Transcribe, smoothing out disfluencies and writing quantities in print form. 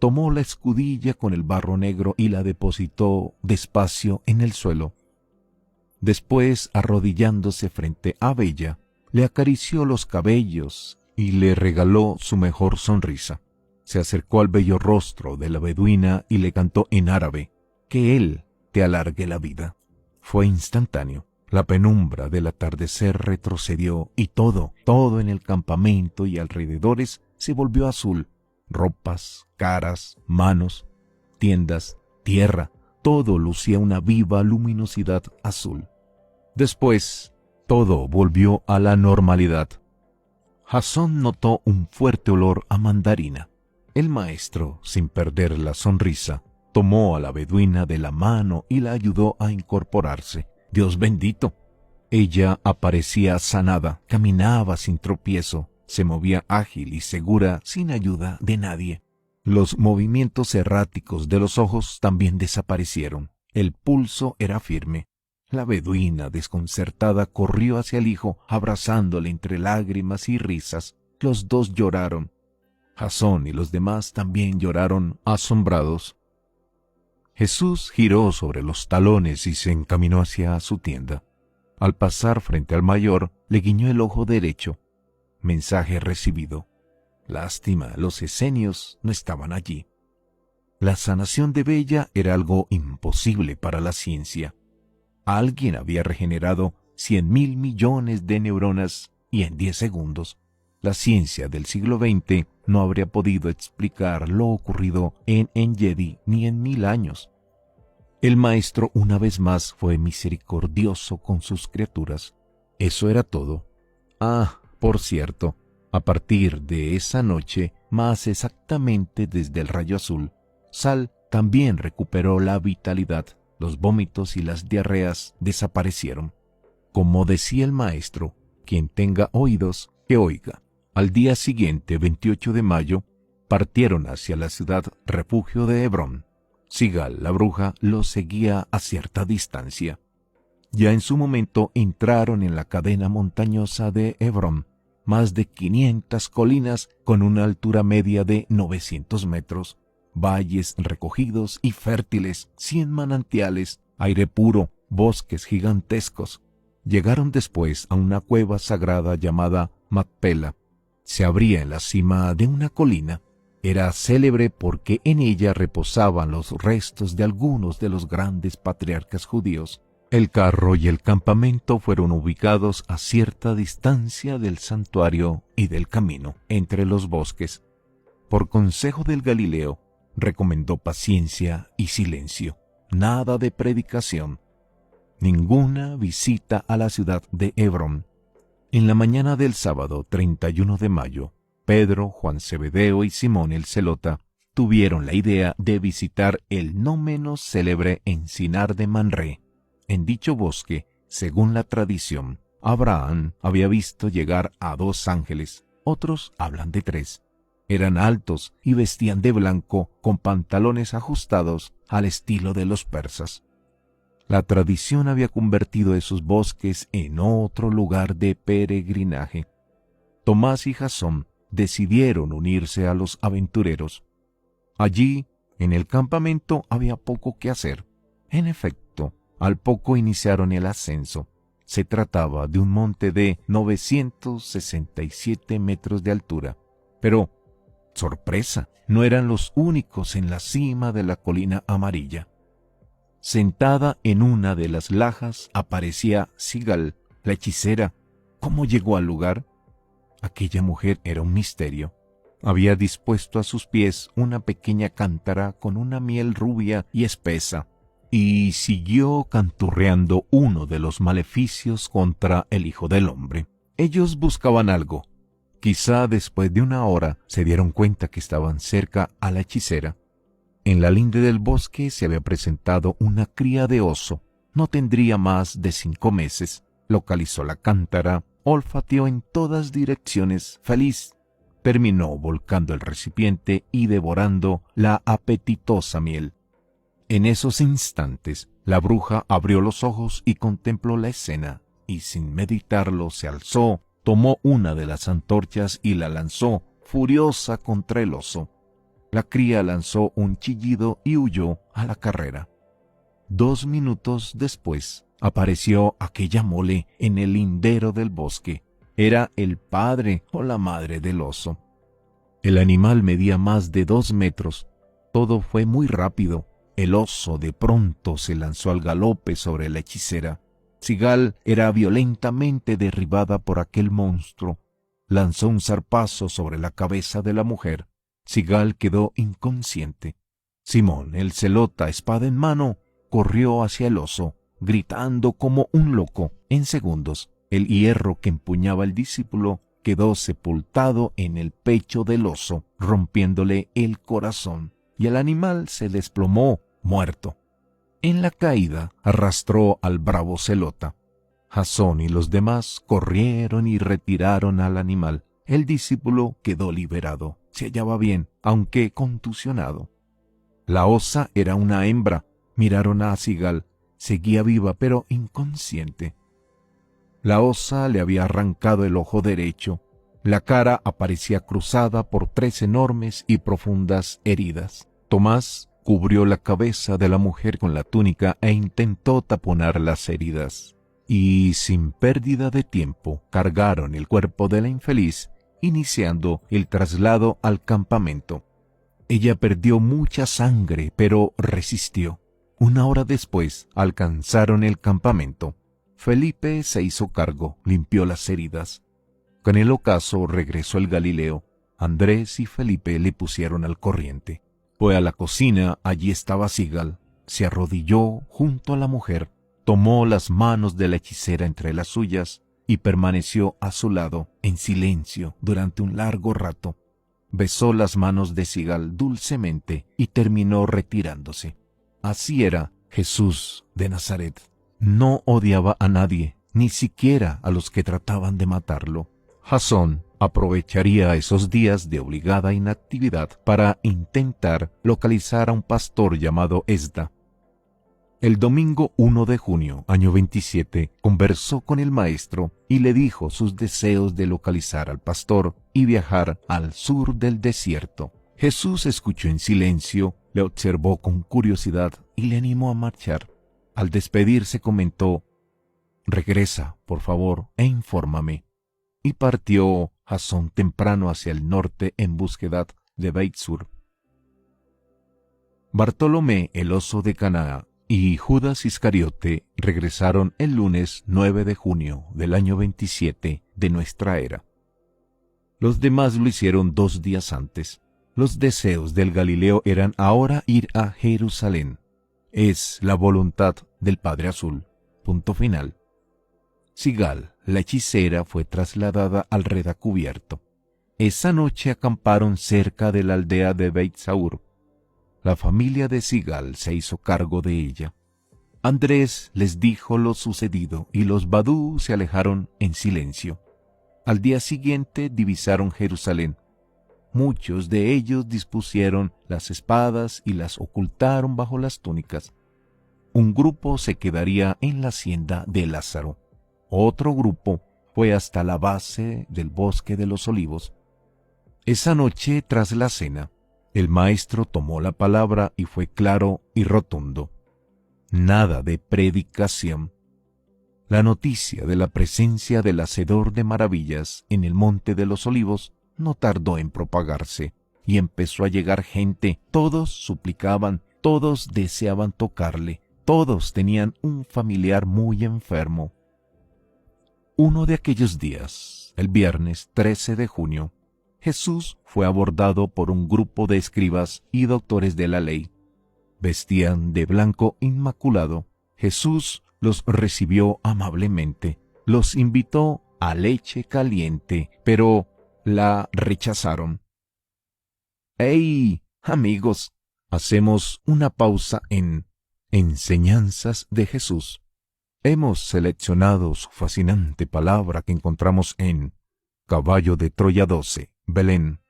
tomó la escudilla con el barro negro y la depositó despacio en el suelo. Después, arrodillándose frente a Bella, le acarició los cabellos y le regaló su mejor sonrisa. Se acercó al bello rostro de la beduina y le cantó en árabe: «Que él te alargue la vida». Fue instantáneo. La penumbra del atardecer retrocedió y todo en el campamento y alrededores se volvió azul. Ropas, caras, manos, tiendas, tierra, todo lucía una viva luminosidad azul. Después, todo volvió a la normalidad. Jasón notó un fuerte olor a mandarina. El maestro, sin perder la sonrisa, tomó a la beduina de la mano y la ayudó a incorporarse. Dios bendito. Ella aparecía sanada, caminaba sin tropiezo, se movía ágil y segura sin ayuda de nadie. Los movimientos erráticos de los ojos también desaparecieron. El pulso era firme. La beduina, desconcertada, corrió hacia el hijo, abrazándole entre lágrimas y risas. Los dos lloraron. Jasón y los demás también lloraron, asombrados. Jesús giró sobre los talones y se encaminó hacia su tienda. Al pasar frente al mayor, le guiñó el ojo derecho. Mensaje recibido. Lástima, los esenios no estaban allí. La sanación de Bella era algo imposible para la ciencia. Alguien había regenerado 100.000 millones de neuronas y en 10 segundos. La ciencia del siglo XX no habría podido explicar lo ocurrido en Engedi ni en 1000 años. El maestro una vez más fue misericordioso con sus criaturas. Eso era todo. Ah, por cierto, a partir de esa noche, más exactamente desde el rayo azul, Sal también recuperó la vitalidad. Los vómitos y las diarreas desaparecieron. Como decía el maestro, quien tenga oídos, que oiga. Al día siguiente, 28 de mayo, partieron hacia la ciudad refugio de Hebrón. Sigal, la bruja, los seguía a cierta distancia. Ya en su momento entraron en la cadena montañosa de Hebrón, más de 500 colinas con una altura media de 900 metros, valles recogidos y fértiles, 100 manantiales, aire puro, bosques gigantescos. Llegaron después a una cueva sagrada llamada Macpela. Se abría en la cima de una colina. Era célebre porque en ella reposaban los restos de algunos de los grandes patriarcas judíos. El carro y el campamento fueron ubicados a cierta distancia del santuario y del camino, entre los bosques. Por consejo del Galileo, recomendó paciencia y silencio. Nada de predicación. Ninguna visita a la ciudad de Hebrón. En la mañana del sábado 31 de mayo, Pedro, Juan Zebedeo y Simón el Zelota tuvieron la idea de visitar el no menos célebre encinar de Manré. En dicho bosque, según la tradición, Abraham había visto llegar a 2 ángeles, otros hablan de 3. Eran altos y vestían de blanco con pantalones ajustados al estilo de los persas. La tradición había convertido esos bosques en otro lugar de peregrinaje. Tomás y Jasón decidieron unirse a los aventureros. Allí, en el campamento, había poco que hacer. En efecto, al poco iniciaron el ascenso. Se trataba de un monte de 967 metros de altura. Pero, sorpresa, no eran los únicos en la cima de la colina amarilla. Sentada en una de las lajas aparecía Sigal, la hechicera. ¿Cómo llegó al lugar? Aquella mujer era un misterio. Había dispuesto a sus pies una pequeña cántara con una miel rubia y espesa, y siguió canturreando uno de los maleficios contra el Hijo del Hombre. Ellos buscaban algo. Quizá después de una hora se dieron cuenta que estaban cerca a la hechicera. En la linde del bosque se había presentado una cría de oso. No tendría más de 5 meses. Localizó la cántara, olfateó en todas direcciones, feliz. Terminó volcando el recipiente y devorando la apetitosa miel. En esos instantes, la bruja abrió los ojos y contempló la escena, y sin meditarlo se alzó, tomó una de las antorchas y la lanzó, furiosa contra el oso. La cría lanzó un chillido y huyó a la carrera. 2 minutos después, apareció aquella mole en el lindero del bosque. Era el padre o la madre del oso. El animal medía más de 2 metros. Todo fue muy rápido. El oso de pronto se lanzó al galope sobre la hechicera. Sigal era violentamente derribada por aquel monstruo. Lanzó un zarpazo sobre la cabeza de la mujer. Sigal quedó inconsciente. Simón, el celota, espada en mano, corrió hacia el oso, gritando como un loco. En segundos, el hierro que empuñaba el discípulo quedó sepultado en el pecho del oso, rompiéndole el corazón, y el animal se desplomó, muerto. En la caída arrastró al bravo celota. Jasón y los demás corrieron y retiraron al animal. El discípulo quedó liberado. Se hallaba bien, aunque contusionado. La osa era una hembra. Miraron a Sigal. Seguía viva, pero inconsciente. La osa le había arrancado el ojo derecho. La cara aparecía cruzada por 3 enormes y profundas heridas. Tomás cubrió la cabeza de la mujer con la túnica e intentó taponar las heridas. Y, sin pérdida de tiempo, cargaron el cuerpo de la infeliz, iniciando el traslado al campamento. Ella perdió mucha sangre, pero resistió. 1 hora después, alcanzaron el campamento. Felipe se hizo cargo, limpió las heridas. Con el ocaso regresó el Galileo. Andrés y Felipe le pusieron al corriente. Fue a la cocina, allí estaba Sigal. Se arrodilló junto a la mujer, tomó las manos de la hechicera entre las suyas y permaneció a su lado, en silencio, durante un largo rato. Besó las manos de Sigal dulcemente y terminó retirándose. Así era Jesús de Nazaret. No odiaba a nadie, ni siquiera a los que trataban de matarlo. Jasón aprovecharía esos días de obligada inactividad para intentar localizar a un pastor llamado Esda. El domingo 1 de junio, año 27, conversó con el maestro y le dijo sus deseos de localizar al pastor y viajar al sur del desierto. Jesús escuchó en silencio, le observó con curiosidad y le animó a marchar. Al despedirse comentó: «Regresa, por favor, e infórmame». Y partió Jasón temprano hacia el norte en búsqueda de Beit-Sur. Bartolomé, el oso de Canaá, y Judas Iscariote regresaron el lunes 9 de junio del año 27 de nuestra era. Los demás lo hicieron 2 días antes. Los deseos del Galileo eran ahora ir a Jerusalén. Es la voluntad del Padre Azul. Punto final. Sigal, la hechicera, fue trasladada al redacubierto. Esa noche acamparon cerca de la aldea de Beit-Saur. La familia de Sigal se hizo cargo de ella. Andrés les dijo lo sucedido y los badú se alejaron en silencio. Al día siguiente divisaron Jerusalén. Muchos de ellos dispusieron las espadas y las ocultaron bajo las túnicas. Un grupo se quedaría en la hacienda de Lázaro. Otro grupo fue hasta la base del bosque de los olivos. Esa noche, tras la cena, el maestro tomó la palabra y fue claro y rotundo. Nada de predicación. La noticia de la presencia del Hacedor de maravillas en el monte de los olivos no tardó en propagarse, y empezó a llegar gente. Todos suplicaban, todos deseaban tocarle, todos tenían un familiar muy enfermo. Uno de aquellos días, el viernes 13 de junio, Jesús fue abordado por un grupo de escribas y doctores de la ley. Vestían de blanco inmaculado. Jesús los recibió amablemente, los invitó a leche caliente, pero la rechazaron. ¡Hey, amigos! Hacemos una pausa en Enseñanzas de Jesús. Hemos seleccionado su fascinante palabra que encontramos en Caballo de Troya 12, Belén,